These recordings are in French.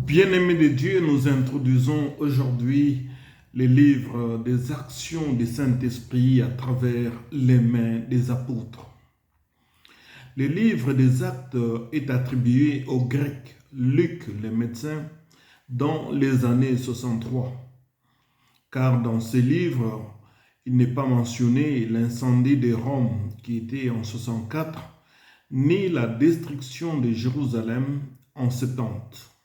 Bien-aimés de Dieu, nous introduisons aujourd'hui les livres des actions du Saint-Esprit à travers les mains des apôtres. Le livre des actes est attribué au grec Luc le médecin dans les années 63. Car dans ce livre, il n'est pas mentionné l'incendie de Rome qui était en 64, ni la destruction de Jérusalem en 70.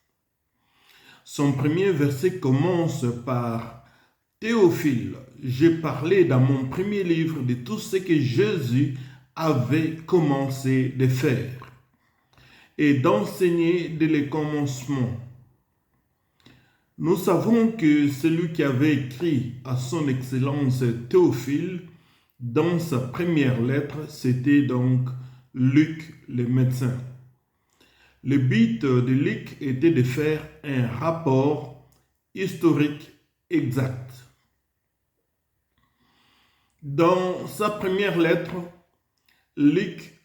Son premier verset commence par « Théophile, j'ai parlé dans mon premier livre de tout ce que Jésus avait commencé de faire et d'enseigner dès le commencement. » Nous savons que celui qui avait écrit à son excellence Théophile dans sa première lettre, c'était donc Luc le médecin. Le but de Luc était de faire un rapport historique exact. Dans sa première lettre, Luc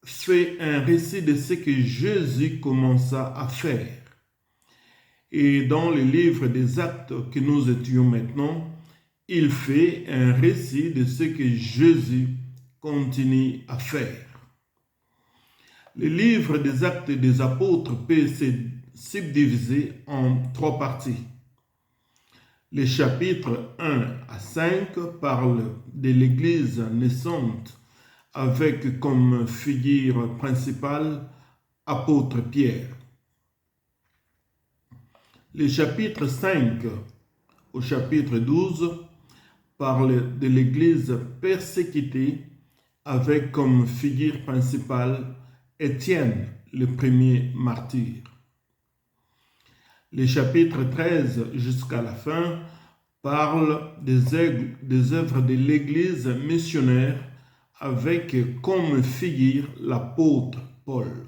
fait un récit de ce que Jésus commença à faire. Et dans le livre des actes que nous étudions maintenant, il fait un récit de ce que Jésus continue à faire. Le livre des actes des apôtres peut se subdiviser en trois parties. Les chapitres 1 à 5 parlent de l'Église naissante avec comme figure principale apôtre Pierre. Les chapitres 5 au chapitre 12 parlent de l'Église persécutée avec comme figure principale Étienne, le premier martyr. Les chapitres 13 jusqu'à la fin parlent des œuvres de l'Église missionnaire avec comme figure l'apôtre Paul.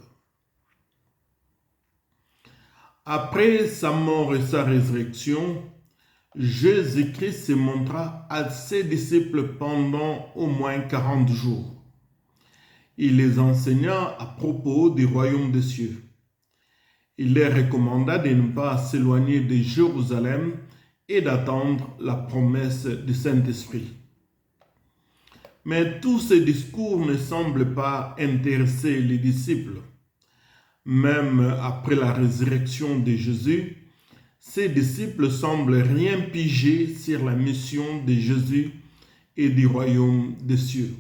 Après sa mort et sa résurrection, Jésus-Christ se montra à ses disciples pendant au moins 40 jours. Il les enseigna à propos du royaume des cieux. Il leur recommanda de ne pas s'éloigner de Jérusalem et d'attendre la promesse du Saint-Esprit. Mais tous ces discours ne semblent pas intéresser les disciples. Même après la résurrection de Jésus, ces disciples semblent rien piger sur la mission de Jésus et du royaume des cieux.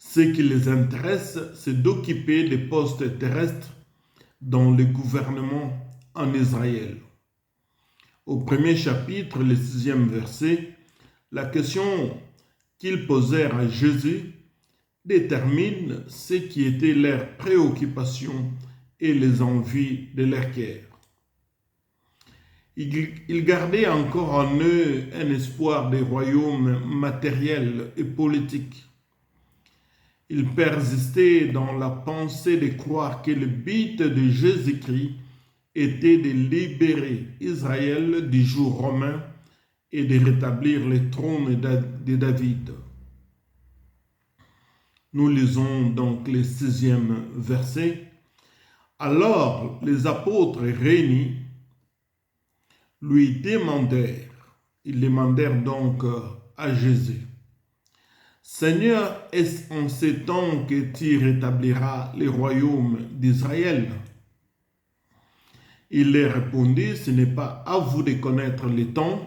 Ce qui les intéresse, c'est d'occuper des postes terrestres dans le gouvernement en Israël. Au premier chapitre, le 6e verset, la question qu'ils posèrent à Jésus détermine ce qui était leur préoccupation et les envies de leur cœur. Ils gardaient encore en eux un espoir des royaumes matériels et politiques. Ils persistaient dans la pensée de croire que le but de Jésus-Christ était de libérer Israël du joug romain et de rétablir le trône de David. Nous lisons donc le 6e verset. Alors les apôtres réunis lui demandèrent, ils demandèrent donc à Jésus, Seigneur, est-ce en ce temps que tu rétabliras le royaume d'Israël? Il leur répondit, ce n'est pas à vous de connaître le temps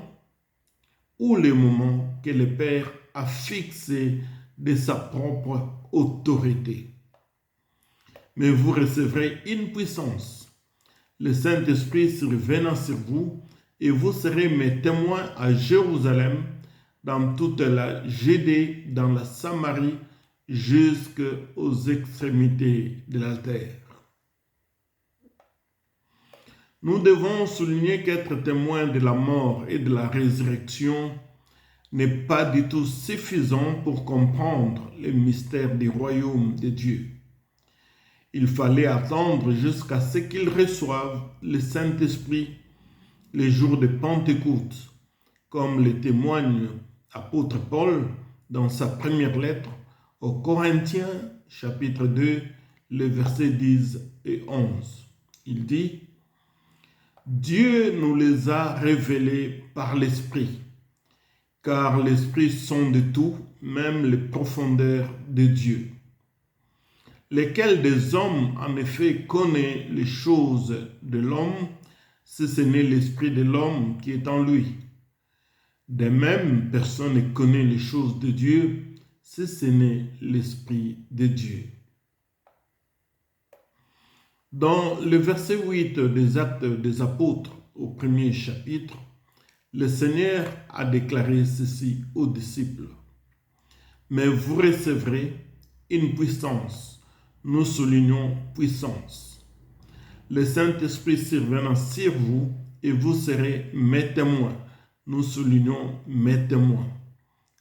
ou le moment que le Père a fixé de sa propre autorité. Mais vous recevrez une puissance. Le Saint-Esprit survenant sur vous et vous serez mes témoins à Jérusalem, dans toute la Judée, dans la Samarie, jusqu'aux extrémités de la terre. Nous devons souligner qu'être témoin de la mort et de la résurrection n'est pas du tout suffisant pour comprendre les mystères du royaume de Dieu. Il fallait attendre jusqu'à ce qu'ils reçoivent le Saint-Esprit les jours de Pentecôte, comme le témoigne l'apôtre Paul dans sa première lettre aux Corinthiens, chapitre 2, les versets 10 et 11. Il dit Dieu nous les a révélés par l'Esprit, car l'Esprit sonde tout, même les profondeurs de Dieu. Lesquels des hommes, en effet, connaît les choses de l'homme, si ce n'est l'Esprit de l'homme qui est en lui. De même, personne ne connaît les choses de Dieu, si ce n'est l'Esprit de Dieu. Dans le verset 8 des Actes des Apôtres, au premier chapitre, le Seigneur a déclaré ceci aux disciples. Mais vous recevrez une puissance. Nous soulignons puissance. Le Saint-Esprit survenant sur vous et vous serez mes témoins. Nous soulignons mes témoins.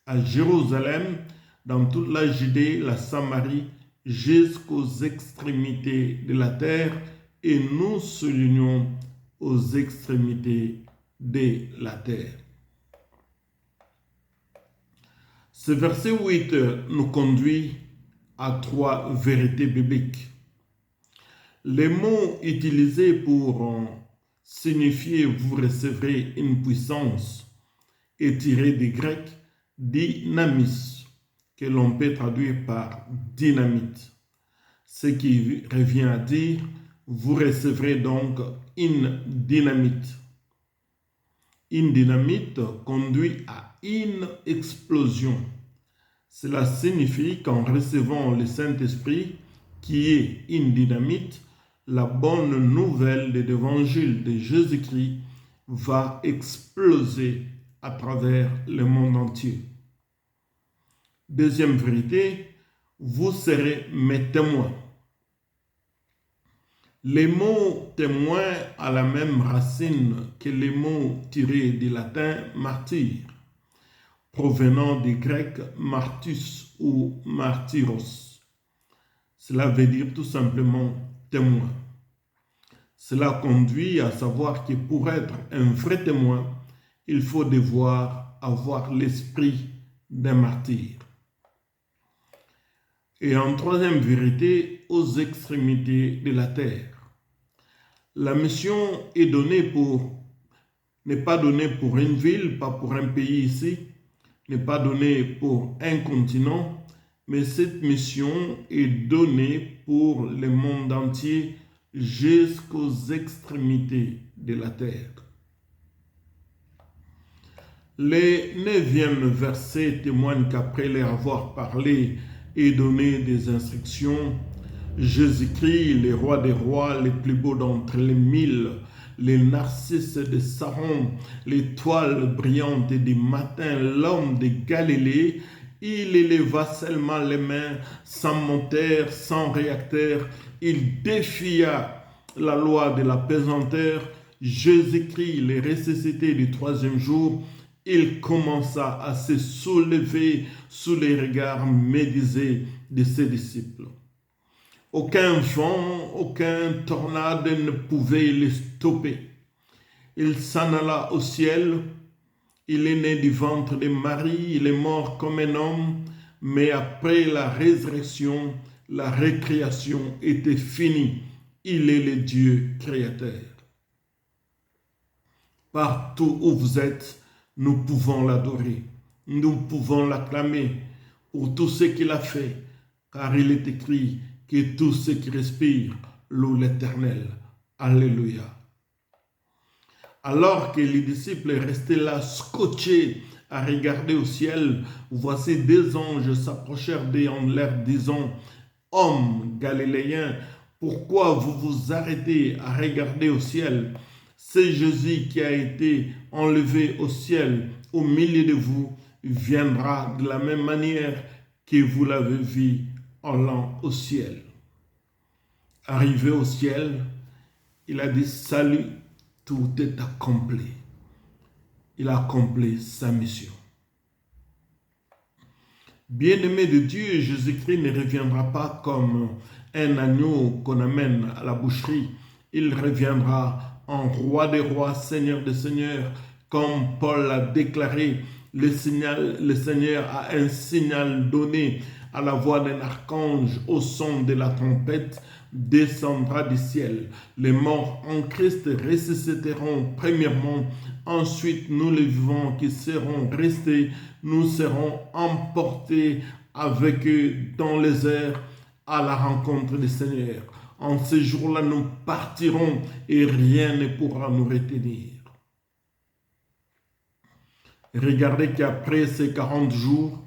À Jérusalem, dans toute la Judée, la Samarie, jusqu'aux extrémités de la terre, et nous soulignons aux extrémités de la terre. Ce verset 8 nous conduit à 3 vérités bibliques. Les mots utilisés pour signifier vous recevrez une puissance est tiré du grec dynamis, que l'on peut traduire par dynamite, ce qui revient à dire vous recevrez donc une dynamite. Une dynamite conduit à une explosion. Cela signifie qu'en recevant le Saint-Esprit, qui est une dynamite, la bonne nouvelle de l'évangile de Jésus-Christ va exploser à travers le monde entier. Deuxième vérité, vous serez mes témoins. Les mots témoins a la même racine que les mots tirés du latin martyr, provenant du grec martus ou martyros. Cela veut dire tout simplement témoin. Cela conduit à savoir que pour être un vrai témoin, il faut devoir avoir l'esprit d'un martyr. Et en troisième vérité, aux extrémités de la terre. La mission est n'est pas donnée pour une ville, pas pour un pays ici, n'est pas donnée pour un continent, mais cette mission est donnée pour le monde entier jusqu'aux extrémités de la terre. Le 9e verset témoigne qu'après leur avoir parlé et donné des instructions, Jésus-Christ, le roi des rois, le plus beau d'entre les 1000, les narcisses de Saron, l'étoile brillante du matin, l'homme de Galilée, il éleva seulement les mains, sans moteur, sans réacteur, il défia la loi de la pesanteur. Jésus-Christ, le ressuscité du 3e jour, il commença à se soulever sous les regards médisés de ses disciples. Aucun vent, aucun tornade ne pouvait le stopper. Il s'en alla au ciel. Il est né du ventre de Marie. Il est mort comme un homme. Mais après la résurrection, la récréation était finie. Il est le Dieu créateur. Partout où vous êtes, nous pouvons l'adorer. Nous pouvons l'acclamer pour tout ce qu'il a fait. Car il est écrit que tout ce qui respire loue l'Éternel. Alléluia. Alors que les disciples restaient là, scotchés à regarder au ciel, voici 2 anges s'approchèrent d'eux en leur disant, « Hommes galiléens, pourquoi vous vous arrêtez à regarder au ciel? C'est Jésus qui a été enlevé au ciel au milieu de vous, viendra de la même manière que vous l'avez vu allant au ciel. » Arrivé au ciel, il a dit, « Salut, tout est accompli. » Il a accompli sa mission. Bien-aimé de Dieu, Jésus-Christ ne reviendra pas comme un agneau qu'on amène à la boucherie. Il reviendra en roi des rois, seigneur des seigneurs, comme Paul l'a déclaré. Le Seigneur a un signal donné à la voix d'un archange, au son de la trompette, descendra du ciel. Les morts en Christ ressusciteront premièrement. Ensuite, nous les vivants qui serons restés, nous serons emportés avec eux dans les airs à la rencontre du Seigneur. En ce jour-là, nous partirons et rien ne pourra nous retenir. Regardez qu'après ces 40 jours,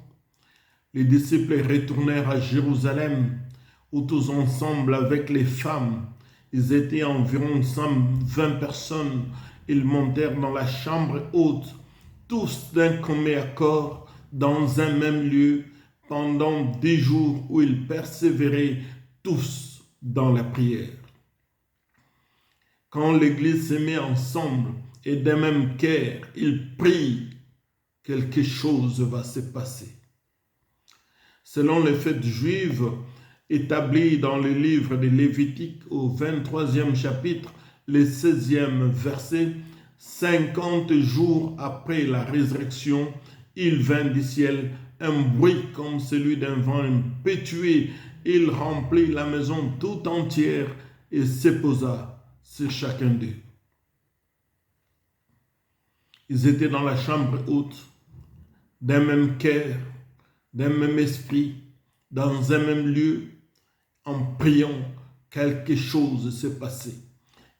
les disciples retournèrent à Jérusalem, où tous ensemble avec les femmes, ils étaient environ 120 personnes, ils montèrent dans la chambre haute, tous d'un commun accord, dans un même lieu, pendant 10 jours où ils persévéraient tous dans la prière. Quand l'Église se met ensemble et d'un même cœur, ils prient, quelque chose va se passer. Selon les fêtes juives établies dans le livre de Lévitique au 23e chapitre, le 16e verset, 50 jours après la résurrection, il vint du ciel un bruit comme celui d'un vent impétueux. Il remplit la maison tout entière et se posa sur chacun d'eux. Ils étaient dans la chambre haute, d'un même cœur, d'un même esprit, dans un même lieu, en priant, quelque chose s'est passé.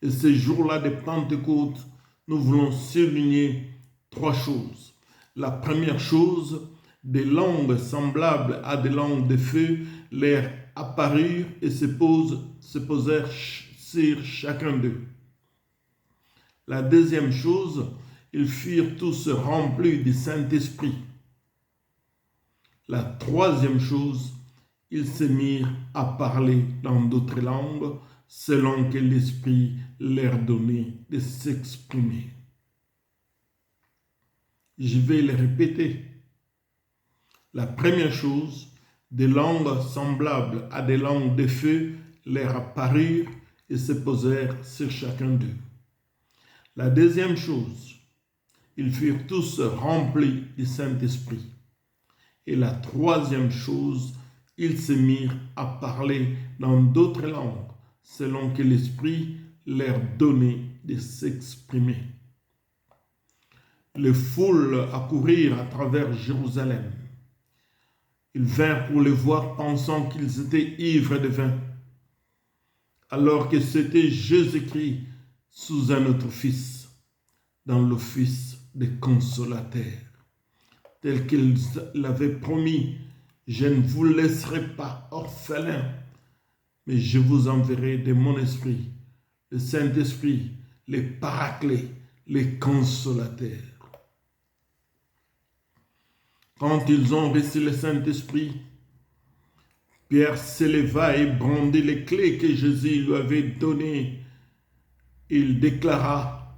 Et ce jour-là de Pentecôte, nous voulons souligner 3 choses. La première chose, des langues semblables à des langues de feu leur apparurent et se posèrent sur chacun d'eux. La deuxième chose, ils furent tous remplis du Saint-Esprit. La troisième chose, ils se mirent à parler dans d'autres langues selon que l'Esprit leur donnait de s'exprimer. Je vais le répéter. La première chose, des langues semblables à des langues de feu leur apparurent et se posèrent sur chacun d'eux. La deuxième chose, ils furent tous remplis du Saint-Esprit. Et la troisième chose, ils se mirent à parler dans d'autres langues, selon que l'Esprit leur donnait de s'exprimer. Les foules accourirent à travers Jérusalem. Ils vinrent pour les voir pensant qu'ils étaient ivres de vin, alors que c'était Jésus-Christ sous un autre fils, dans l'office de consolateur. Tel qu'il l'avait promis, je ne vous laisserai pas orphelins, mais je vous enverrai de mon esprit, le Saint-Esprit, les paraclés, les consolateurs. Quand ils ont reçu le Saint-Esprit, Pierre s'éleva et brandit les clés que Jésus lui avait données. Il déclara,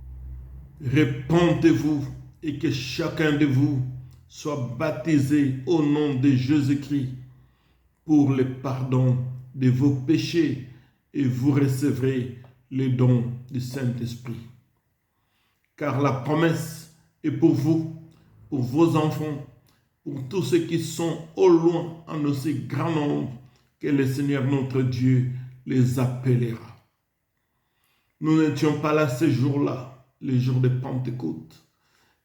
« Répentez-vous et que chacun de vous soit baptisé au nom de Jésus-Christ pour le pardon de vos péchés et vous recevrez les dons du Saint-Esprit. Car la promesse est pour vous, pour vos enfants, pour tous ceux qui sont au loin en aussi grand nombre que le Seigneur notre Dieu les appellera. » Nous n'étions pas là ce jour-là, les jours de Pentecôte,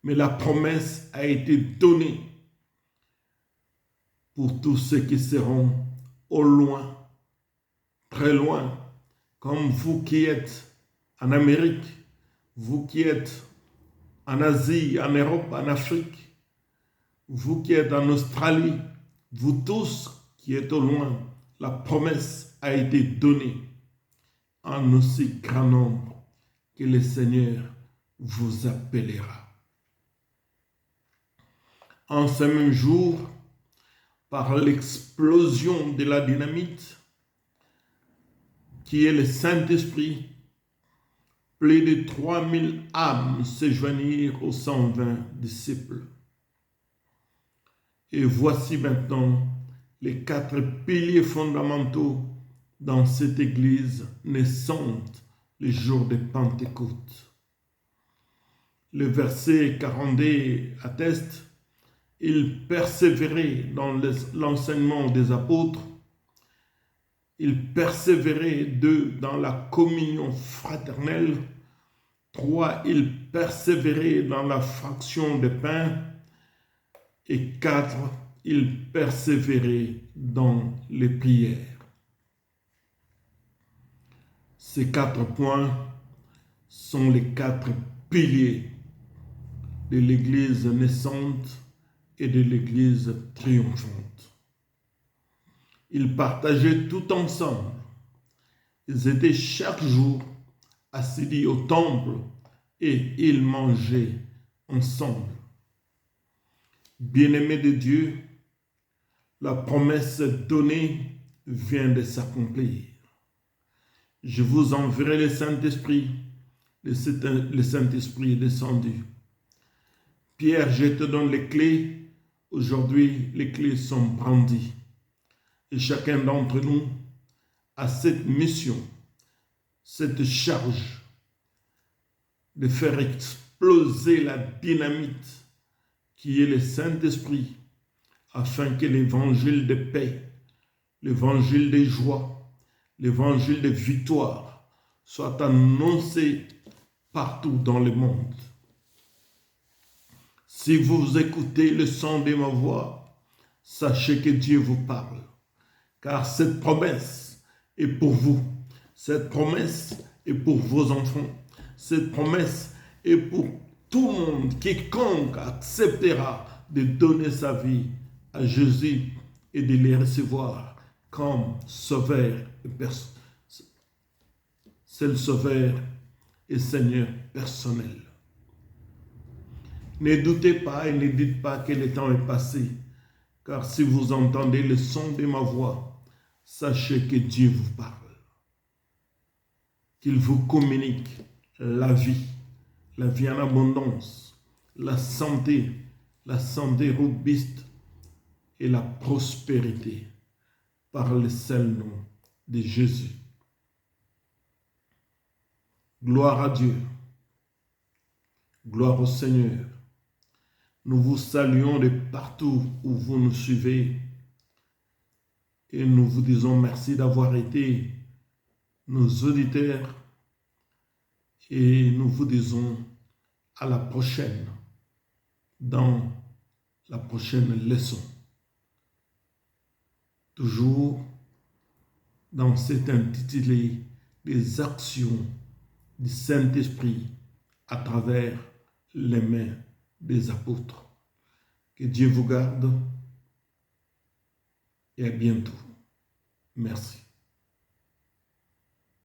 mais la promesse a été donnée pour tous ceux qui seront au loin, très loin, comme vous qui êtes en Amérique, vous qui êtes en Asie, en Europe, en Afrique, vous qui êtes en Australie, vous tous qui êtes au loin, la promesse a été donnée en aussi grand nombre que le Seigneur vous appellera. En ce même jour, par l'explosion de la dynamite, qui est le Saint-Esprit, plus de 3000 âmes se joignirent aux 120 disciples. Et voici maintenant les 4 piliers fondamentaux dans cette église naissante le jour de Pentecôte. Le verset 42 atteste, ils persévéraient dans l'enseignement des apôtres. Ils persévéraient. 2, dans la communion fraternelle. 3, ils persévéraient dans la fraction des pains. Et 4, ils persévéraient dans les prières. Ces 4 points sont les 4 piliers de l'Église naissante et de l'Église triomphante. Ils partageaient tout ensemble. Ils étaient chaque jour assidus au temple et ils mangeaient ensemble. Bien-aimés de Dieu, la promesse donnée vient de s'accomplir. Je vous enverrai le Saint-Esprit. Le Saint-Esprit est descendu. Pierre, je te donne les clés. Aujourd'hui, les clés sont brandies. Et chacun d'entre nous a cette mission, cette charge de faire exploser la dynamite qui est le Saint-Esprit, afin que l'évangile de paix, l'évangile de joie, l'évangile de victoire soit annoncé partout dans le monde. Si vous écoutez le son de ma voix, sachez que Dieu vous parle, car cette promesse est pour vous, cette promesse est pour vos enfants, cette promesse est pour tout le monde. Quiconque acceptera de donner sa vie à Jésus et de les recevoir comme sauveur et c'est le sauveur et Seigneur personnel. Ne doutez pas et ne dites pas que le temps est passé, car si vous entendez le son de ma voix, sachez que Dieu vous parle, qu'il vous communique la vie en abondance, la santé robuste et la prospérité par le seul nom de Jésus. Gloire à Dieu, gloire au Seigneur. Nous vous saluons de partout où vous nous suivez et nous vous disons merci d'avoir été nos auditeurs et nous vous disons à la prochaine dans la prochaine leçon. Toujours dans cet intitulé des actions du Saint-Esprit à travers les mains des apôtres. Que Dieu vous garde et à bientôt. Merci.